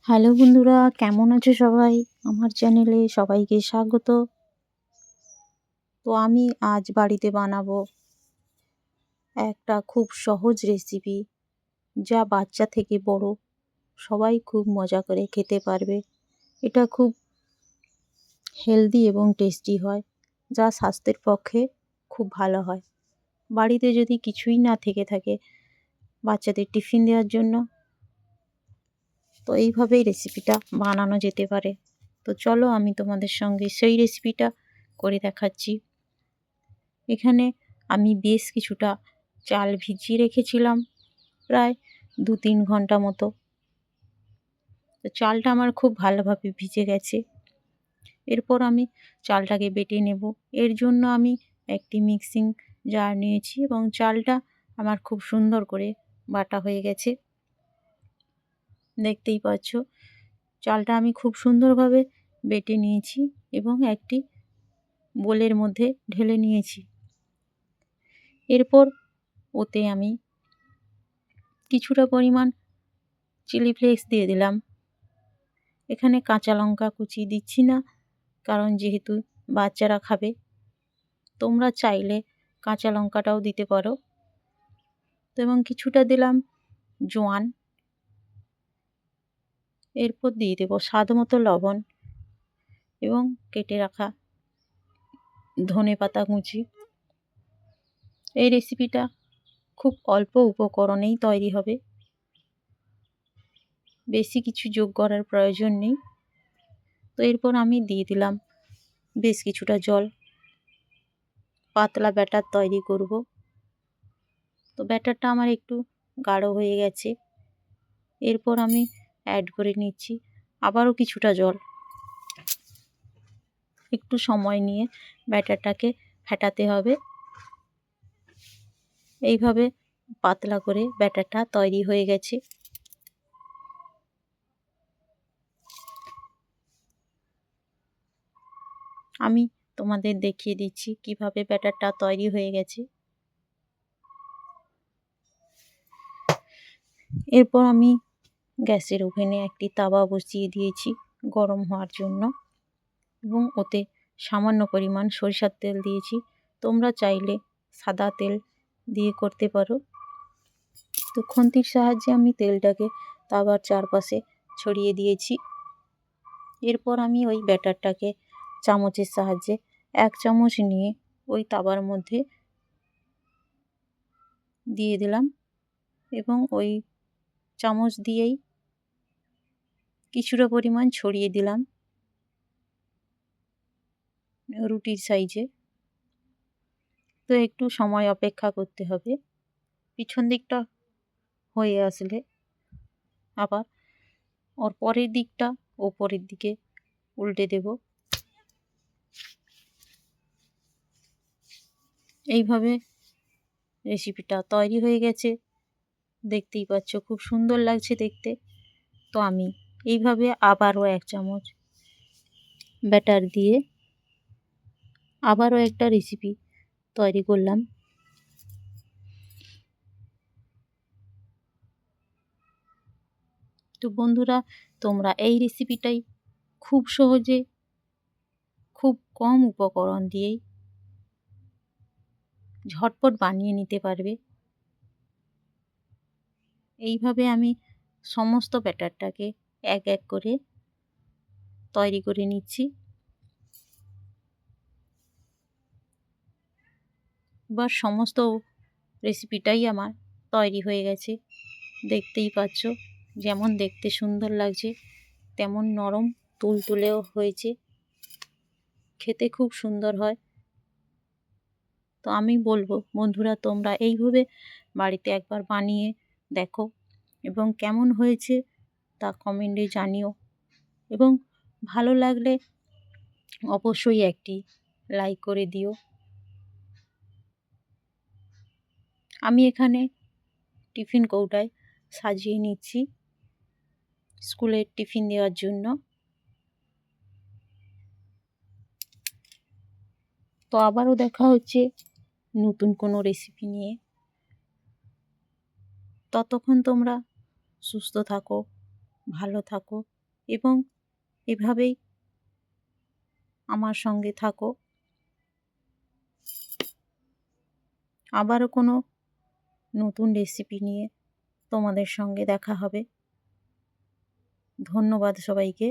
Hello বন্ধুরা, কেমন আছো সবাই? আমার চ্যানেলে সবাইকে স্বাগত। তো আমি আজ বাড়িতে বানাবো একটা খুব সহজ রেসিপি, যা বাচ্চা থেকে বড় সবাই খুব মজা করে খেতে পারবে। এটা খুব হেলদি এবং টেস্টি হয়, যা স্বাস্থ্যের পক্ষে খুব ভালো হয়। বাড়িতে যদি কিছুই না থেকে থাকে বাচ্চাদের টিফিন দেওয়ার জন্য, তো এইভাবেই রেসিপিটা বানানো যেতে পারে। তো চলো আমি তোমাদের সঙ্গে সেই রেসিপিটা করে দেখাচ্ছি। এখানে আমি বেশ কিছুটা চাল ভিজিয়ে রেখেছিলাম, প্রায় 2-3 ঘন্টা মতো। তো চালটা আমার খুব ভালোভাবে ভিজে গেছে। এরপর আমি চালটাকে বেটে নেব। এর জন্য আমি একটি মিক্সিং জার নিয়েছি এবং চালটা আমার খুব সুন্দর করে বাটা হয়ে গেছে। দেখতেই পাচ্ছ, চালটা আমি খুব সুন্দরভাবে বেটে নিয়েছি এবং একটি বোলের মধ্যে ঢেলে নিয়েছি। এরপর ওতে আমি কিছুটা পরিমাণ চিলি ফ্লেক্স দিয়ে দিলাম। এখানে কাঁচা লঙ্কা কুচি দিচ্ছি না, কারণ যেহেতু বাচ্চারা খাবে। তোমরা চাইলে কাঁচা লঙ্কাটাও দিতে পারো। তো এবং কিছুটা দিলাম জোয়ান। এরপর দিয়ে দেবো স্বাদ মতো লবণ এবং কেটে রাখা ধনেপাতা কুচি। এই রেসিপিটা খুব অল্প উপকরণেই তৈরি হবে, বেশি কিছু যোগ করার প্রয়োজন নেই। তো এরপর আমি দিয়ে দিলাম বেশ কিছুটা জল। পাতলা ব্যাটার তৈরি করব। তো ব্যাটারটা আমার একটু গাঢ় হয়ে গেছে। এরপর আমি অ্যাড করে নিচ্ছি আবারও কিছুটা জল। একটু সময় নিয়ে ব্যাটারটাকে ফেটাতে হবে। এইভাবে পাতলা করে ব্যাটারটা তৈরি হয়ে গেছে। আমি তোমাদের দেখিয়ে দিচ্ছি কিভাবে ব্যাটারটা তৈরি হয়ে গেছে। এরপর আমি গ্যাসের ওভেনে একটি তাওয়া বসিয়ে দিয়েছি গরম হওয়ার জন্য এবং ওতে সামান্য পরিমাণ সরিষার তেল দিয়েছি। তোমরা চাইলে সাদা তেল দিয়ে করতে পারো। তো খুন্তির সাহায্যে আমি তেলটাকে তাওয়ার চারপাশে ছড়িয়ে দিয়েছি। এরপর আমি ওই ব্যাটারটাকে চামচের সাহায্যে 1 চামচ নিয়ে ওই তাওয়ার মধ্যে দিয়ে দিলাম এবং ওই চামচ দিয়েই কিছুটা পরিমাণ ছড়িয়ে দিলাম রুটির সাইজে। তো একটু সময় অপেক্ষা করতে হবে। পিছন দিকটা হয়ে আসলে আবার ওর পরের দিকটা ওপরের দিকে উল্টে দেব। এইভাবে রেসিপিটা তৈরি হয়ে গেছে। দেখতেই পাচ্ছ খুব সুন্দর লাগছে দেখতে। তো আমি এইভাবে আবারও 1 চামচ ব্যাটার দিয়ে আবারও একটা রেসিপি তৈরি করলাম। তো বন্ধুরা, তোমরা এই রেসিপিটাই খুব সহজে, খুব কম উপকরণ দিয়েই ঝটপট বানিয়ে নিতে পারবে। এইভাবে আমি সমস্ত ব্যাটারটাকে এক এক করে তৈরি করে নিচ্ছি। এবার সমস্ত রেসিপিটাই আমার তৈরি হয়ে গেছে। দেখতেই পাচ্ছ যেমন দেখতে সুন্দর লাগছে, তেমন নরম তুলতুলেও হয়েছে। খেতে খুব সুন্দর হয়। তো আমি বলবো বন্ধুরা, তোমরা এইভাবে বাড়িতে একবার বানিয়ে দেখো এবং কেমন হয়েছে তা কমেন্টে জানিও এবং ভালো লাগলে অবশ্যই একটি লাইক করে দিও। আমি এখানে টিফিন কৌটায় সাজিয়ে নিচ্ছি স্কুলের টিফিন দেওয়ার জন্য। তো আবারও দেখা হচ্ছে নতুন কোনো রেসিপি নিয়ে। ততক্ষণ তোমরা সুস্থ থাকো, ভালো থাকো। এবং এভাবেই আমার সঙ্গে থাকো। আবারও কোনো নতুন রেসিপি নিয়ে তোমাদের সঙ্গে দেখা হবে। ধন্যবাদ সবাইকে।